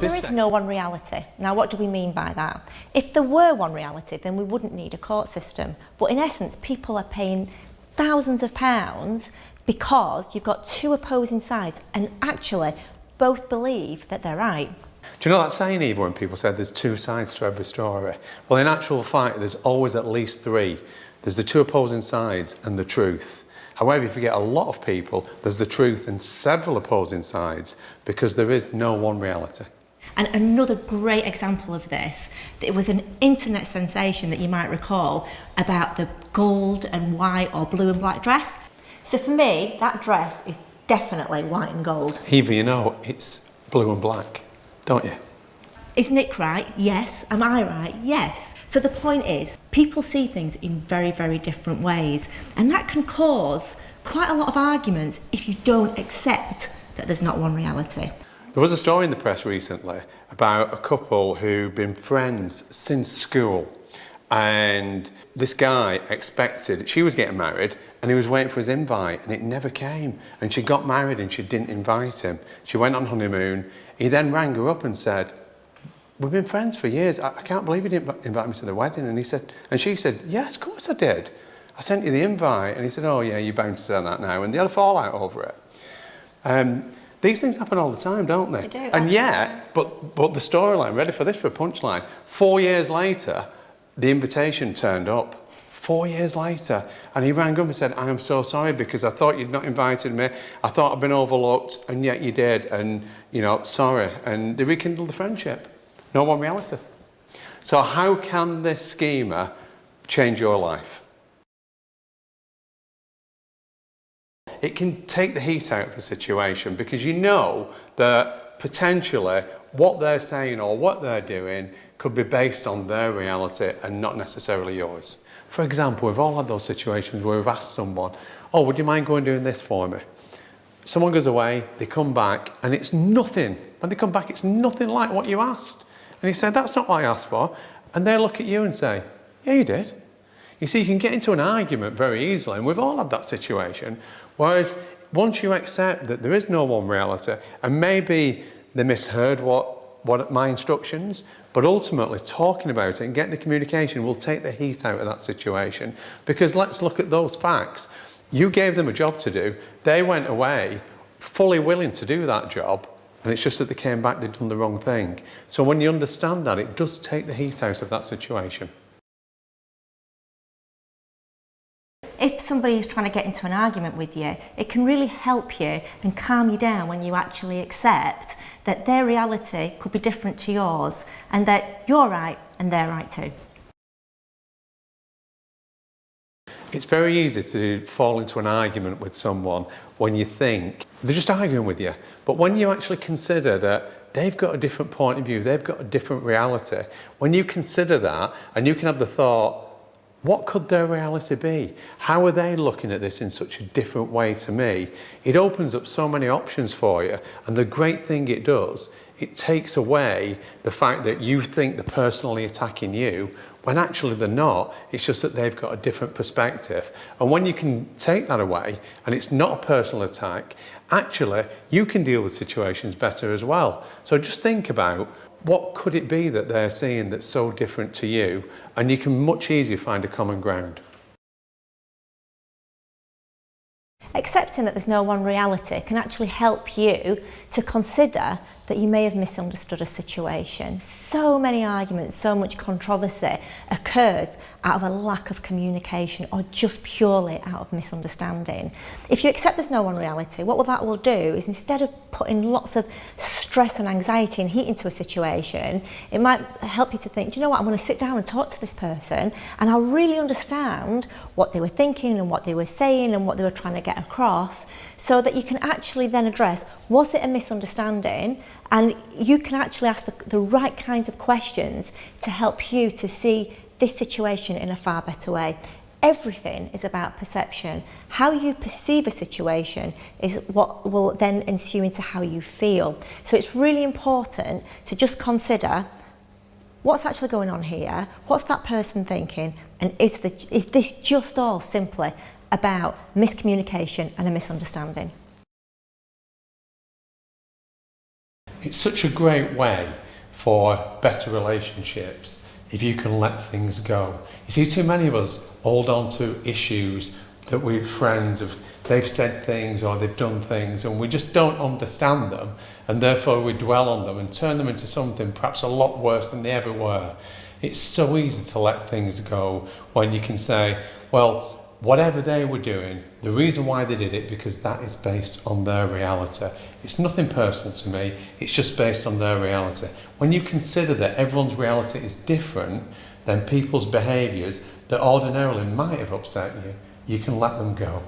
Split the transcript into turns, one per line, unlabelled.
there is no one reality. Now, what do we mean by that? If there were one reality, then we wouldn't need a court system. But in essence, people are paying thousands of pounds because you've got two opposing sides and actually both believe that they're right.
Do you know that saying, Eva, when people say there's two sides to every story? Well, in actual fact, there's always at least three. There's the two opposing sides and the truth. However, if you get a lot of people, there's the truth and several opposing sides because there is no one reality.
And another great example of this, it was an internet sensation that you might recall about the gold and white or blue and black dress. So for me, that dress is definitely white and gold.
Eva, you know, it's blue and black, don't you?
Is Nick right? Yes. Am I right? Yes. So the point is, people see things in very, very different ways. And that can cause quite a lot of arguments if you don't accept that there's not one reality.
There was a story in the press recently about a couple who've been friends since school. And this guy expected, she was getting married and he was waiting for his invite and it never came. And she got married and she didn't invite him. She went on honeymoon. He then rang her up and said, "We've been friends for years. I can't believe you didn't invite me to the wedding." And she said, "Yes, of course I did. I sent you the invite." And he said, "Oh yeah, you're bound to say that now." And they had a fallout over it. These things happen all the time, don't they?
They do.
And yet, but the storyline, ready for this for a punchline, 4 years later, the invitation turned up. 4 years later. And he rang up and said, "I am so sorry because I thought you'd not invited me. I thought I'd been overlooked and yet you did. And, you know, sorry." And they rekindled the friendship. No one reality. So how can this schema change your life? It can take the heat out of the situation because you know that potentially what they're saying or what they're doing could be based on their reality and not necessarily yours. For example, we've all had those situations where we've asked someone, "Oh, would you mind going and doing this for me?" Someone goes away, they come back, and it's nothing. When they come back, it's nothing like what you asked. And you say, "That's not what I asked for." And they look at you and say, "Yeah, you did." You see, you can get into an argument very easily, and we've all had that situation. Whereas once you accept that there is no one reality, and maybe they misheard what my instructions, but ultimately talking about it and getting the communication will take the heat out of that situation. Because let's look at those facts. You gave them a job to do. They went away fully willing to do that job. And it's just that they came back, they'd done the wrong thing. So when you understand that, it does take the heat out of that situation.
If somebody is trying to get into an argument with you, it can really help you and calm you down when you actually accept that their reality could be different to yours and that you're right and they're right too.
It's very easy to fall into an argument with someone when you think they're just arguing with you. But when you actually consider that they've got a different point of view, they've got a different reality, when you consider that and you can have the thought, what could their reality be? How are they looking at this in such a different way to me? It opens up so many options for you. And the great thing it does, it takes away the fact that you think they're personally attacking you when actually they're not. It's just that they've got a different perspective. And when you can take that away and it's not a personal attack, actually you can deal with situations better as well. So just think about, what could it be that they're seeing that's so different to you? And you can much easier find a common ground.
Accepting that there's no one reality can actually help you to consider that you may have misunderstood a situation. So many arguments, so much controversy occurs out of a lack of communication or just purely out of misunderstanding. If you accept there's no one reality, what that will do is instead of putting lots of stress and anxiety and heat into a situation, it might help you to think, do you know what, I'm going to sit down and talk to this person and I'll really understand what they were thinking and what they were saying and what they were trying to get across, so that you can actually then address, was it a misunderstanding? And you can actually ask the right kinds of questions to help you to see this situation in a far better way. Everything is about perception. How you perceive a situation is what will then ensue into how you feel. So it's really important to just consider, what's actually going on here? What's that person thinking? And is this just all simply about miscommunication and a misunderstanding?
It's such a great way for better relationships if you can let things go. You see, too many of us hold on to issues that we've friends of, they've said things or they've done things and we just don't understand them, and therefore we dwell on them and turn them into something perhaps a lot worse than they ever were. It's so easy to let things go when you can say, well, whatever they were doing, the reason why they did it, because that is based on their reality. It's nothing personal to me, it's just based on their reality. When you consider that everyone's reality is different than people's behaviours that ordinarily might have upset you, you can let them go.